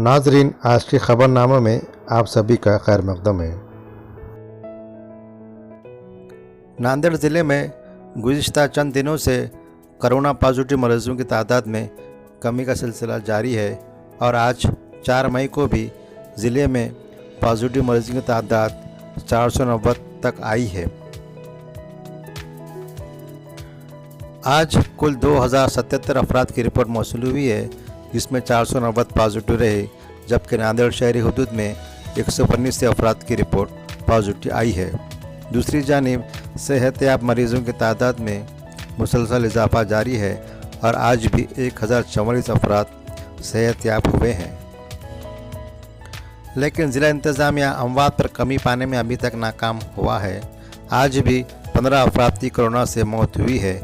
नाजरीन, आज की खबरनामा में आप सभी का खैर मकदम है। नांदेड़ ज़िले में गुज़िश्ता चंद दिनों से कोरोना पॉजिटिव मरीजों की तादाद में कमी का सिलसिला जारी है और आज 4 मई को भी ज़िले में पॉजिटिव मरीजों की तादाद 490 तक आई है। आज कुल 2077 अफराद की रिपोर्ट मौसूल हुई है, जिसमें 490 पॉजिटिव रहे, जबकि नांदेड़ शहरी हुदूद में 119 अफराद की रिपोर्ट पॉजिटिव आई है। दूसरी जानिब सेहतयाब मरीजों की तादाद में मुसलसल इजाफा जारी है और आज भी 1044 अफराद सेहतयाब हुए हैं। लेकिन ज़िला इंतज़ामिया अमवात पर कमी पाने में अभी तक नाकाम हुआ है। आज भी 15 अफराद की कोरोना से मौत हुई है।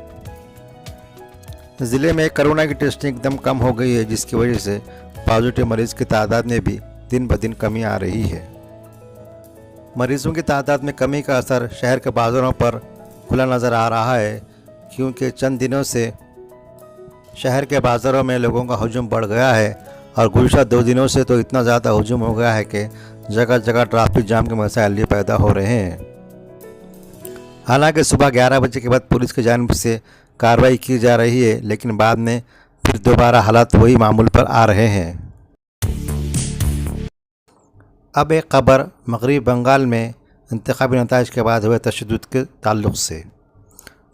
ज़िले में कोरोना की टेस्टिंग एकदम कम हो गई है, जिसकी वजह से पॉजिटिव मरीज़ की तादाद में भी दिन ब दिन कमी आ रही है। मरीज़ों की तादाद में कमी का असर शहर के बाज़ारों पर खुला नज़र आ रहा है, क्योंकि चंद दिनों से शहर के बाज़ारों में लोगों का हजूम बढ़ गया है और गुज़िश्ता 2 दिनों से तो इतना ज़्यादा हजूम हो गया है कि जगह जगह ट्रैफिक जाम के मसाइल पैदा हो रहे हैं। हालांकि सुबह 11 बजे के बाद पुलिस की जानिब से कार्रवाई की जा रही है, लेकिन बाद में फिर दोबारा हालात वही मामूल पर आ रहे हैं। अब एक खबर मगरबी बंगाल में इंतखाबी नताइज के बाद हुए तशद्दुद के ताल्लुक़ से।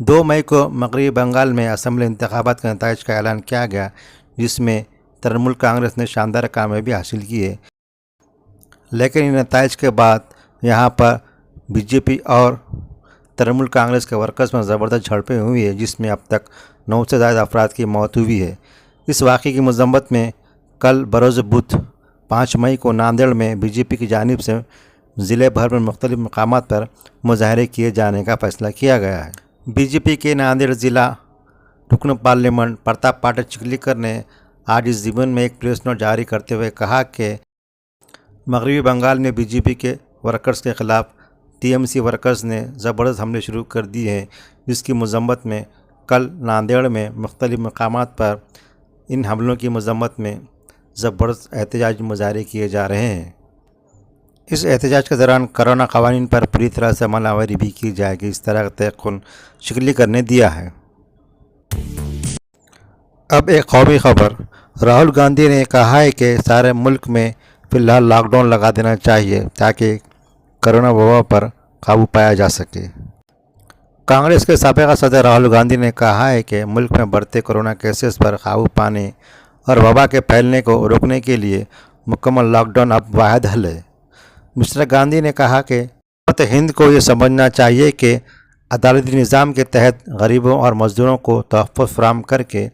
2 मई को मगरबी बंगाल में असम्बली इंतखाबात के नताइज का ऐलान किया गया, जिसमें तृणमूल कांग्रेस ने शानदार कामयाबी हासिल की है। लेकिन इन नताइज के बाद यहाँ पर बीजेपी और तृणमूल कांग्रेस के वर्कर्स में ज़बरदस्त झड़पें हुई है, जिसमें अब तक 9 से ज़्यादा अफराद की मौत हुई है। इस वाक़े की मज़म्मत में कल बरोज़ बुध 5 मई को नांदेड़ में बीजेपी की जानिब से ज़िले भर में मुख्तलिफ़ मकामात पर मुजाहरे किए जाने का फ़ैसला किया गया है। बीजेपी के नांदेड़ ज़िला रुकन पार्लियामेंट प्रताप पाटिल चिखलीकर ने आज इस ज़िम्न में एक प्रेस नोट जारी करते हुए कहा कि मगरबी बंगाल में बीजेपी के वर्कर्स के ख़िलाफ़ टीएमसी वर्कर्स ने ज़बरदस्त हमले शुरू कर दिए हैं, जिसकी मज़म्मत में कल नांदेड़ में मुख्तलिफ़ मकामात पर इन हमलों की मज़म्मत में ज़बरदस्त एहतजाजी मुजाहरे किए जा रहे हैं। इस एहतजाज के दौरान कोरोना क़वानीन पर पूरी तरह से अमल आवरी भी की जाएगी, इस तरह का तयक़ुन चिखलीकर ने दिया है। अब एक कौमी खबर, राहुल गांधी ने कहा है कि सारे मुल्क में फ़िलहाल लॉकडाउन लगा देना चाहिए ताकि कोरोना वबा पर काबू पाया जा सके। कांग्रेस के साबिक़ सदर राहुल गांधी ने कहा है कि मुल्क में बढ़ते कोरोना केसेस पर काबू पाने और वबा के फैलने को रोकने के लिए मुकम्मल लॉकडाउन अब वाहिद हल है। मिस्टर गांधी ने कहा कि हुकूमत हिंद को ये समझना चाहिए कि अदालती निज़ाम के तहत गरीबों और मज़दूरों को तहफ़्फ़ुज़ फराहम करके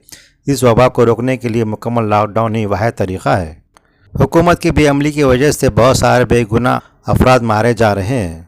इस वबा को रोकने के लिए मुकम्मल लॉकडाउन ही वाहिद तरीक़ा है। हुकूमत की बेअमली की वजह से बहुत सारे बेगुनाह अफराद मारे जा रहे हैं।